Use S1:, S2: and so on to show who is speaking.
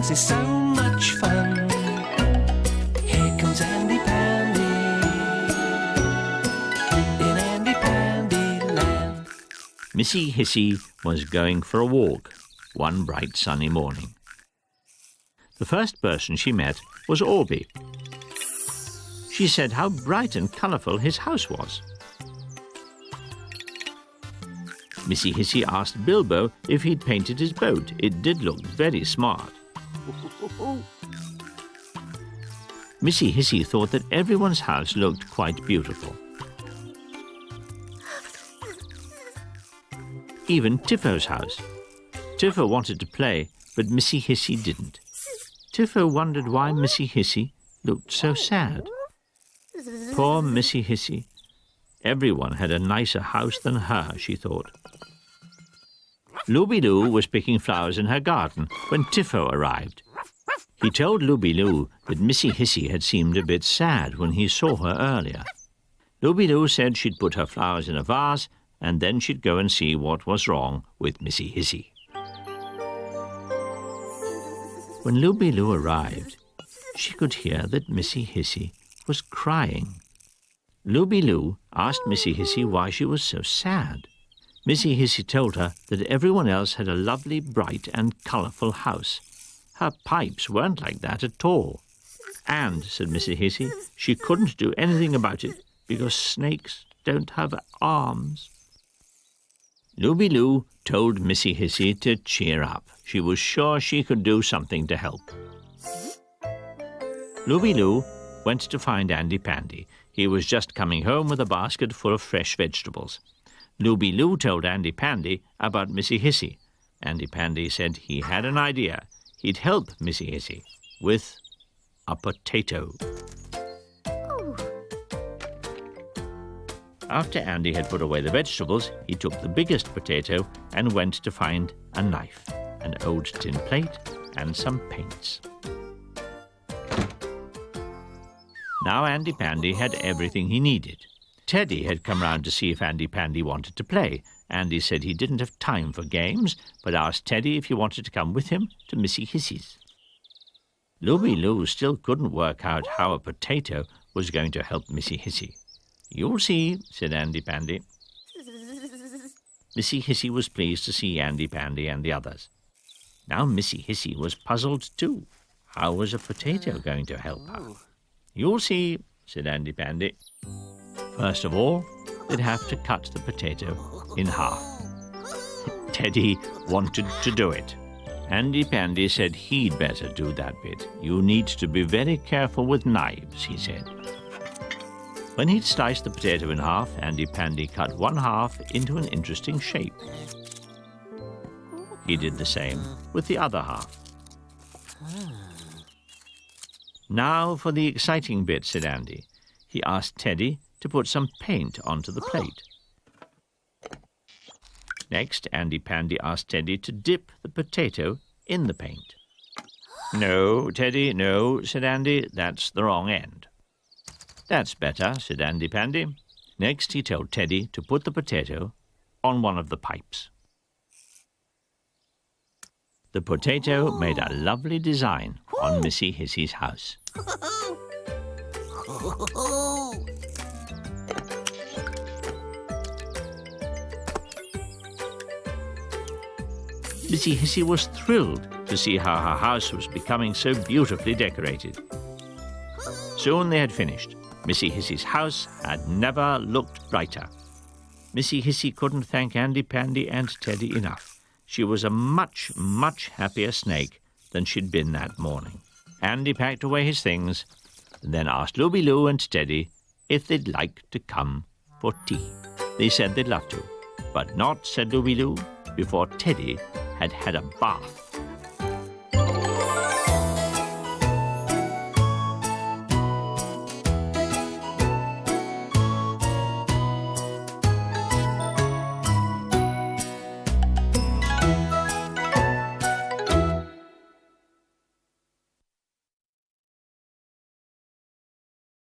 S1: things is so much fun. Here comes Andy Pandy in Andy Pandy Land.
S2: Missy Hissy was going for a walk one bright sunny morning. The first person she met was Orby. She said how bright and colourful his house was. Missy Hissy asked Bilbo if he'd painted his boat. It did look very smart. Missy Hissy thought that everyone's house looked quite beautiful. Even Tiffo's house. Tiffo wanted to play, but Missy Hissy didn't. Tiffo wondered why Missy Hissy looked so sad. Poor Missy Hissy. Everyone had a nicer house than her, she thought. Looby-Loo was picking flowers in her garden when Tiffo arrived. He told Looby-Loo that Missy Hissy had seemed a bit sad when he saw her earlier. Looby-Loo said she'd put her flowers in a vase and then she'd go and see what was wrong with Missy Hissy. When Looby-Loo arrived, she could hear that Missy Hissy was crying. Looby-Loo asked Missy Hissy why she was so sad. Missy Hissy told her that everyone else had a lovely, bright and colourful house. Her pipes weren't like that at all. And, said Missy Hissy, she couldn't do anything about it because snakes don't have arms. Looby-Loo told Missy Hissy to cheer up. She was sure she could do something to help. Looby-Loo went to find Andy Pandy. He was just coming home with a basket full of fresh vegetables. Looby-Loo told Andy Pandy about Missy Hissy. Andy Pandy said he had an idea. He'd help Missy Hissy with a potato. After Andy had put away the vegetables, he took the biggest potato and went to find a knife, an old tin plate, and some paints. Now Andy Pandy had everything he needed. Teddy had come round to see if Andy Pandy wanted to play. Andy said he didn't have time for games, but asked Teddy if he wanted to come with him to Missy Hissy's. Looby-Loo still couldn't work out how a potato was going to help Missy Hissy. "You'll see," said Andy Pandy. Missy Hissy was pleased to see Andy Pandy and the others. Now Missy Hissy was puzzled too. How was a potato going to help her? "You'll see," said Andy Pandy. First of all, they'd have to cut the potato in half. Teddy wanted to do it. Andy Pandy said he'd better do that bit. "You need to be very careful with knives," he said. When he'd sliced the potato in half, Andy Pandy cut one half into an interesting shape. He did the same with the other half. "Now for the exciting bit," said Andy. He asked Teddy to put some paint onto the plate. Next, Andy Pandy asked Teddy to dip the potato in the paint. "No, Teddy, no," said Andy. "That's the wrong end." "That's better," said Andy Pandy. Next, he told Teddy to put the potato on one of the pipes. The potato made a lovely design on Missy Hissy's house. Missy Hissy was thrilled to see how her house was becoming so beautifully decorated. Soon they had finished. Missy Hissy's house had never looked brighter. Missy Hissy couldn't thank Andy Pandy and Teddy enough. She was a much, much happier snake than she'd been that morning. Andy packed away his things and then asked Looby-Loo and Teddy if they'd like to come for tea. They said they'd love to, but not, said Looby-Loo, before Teddy had had a bath.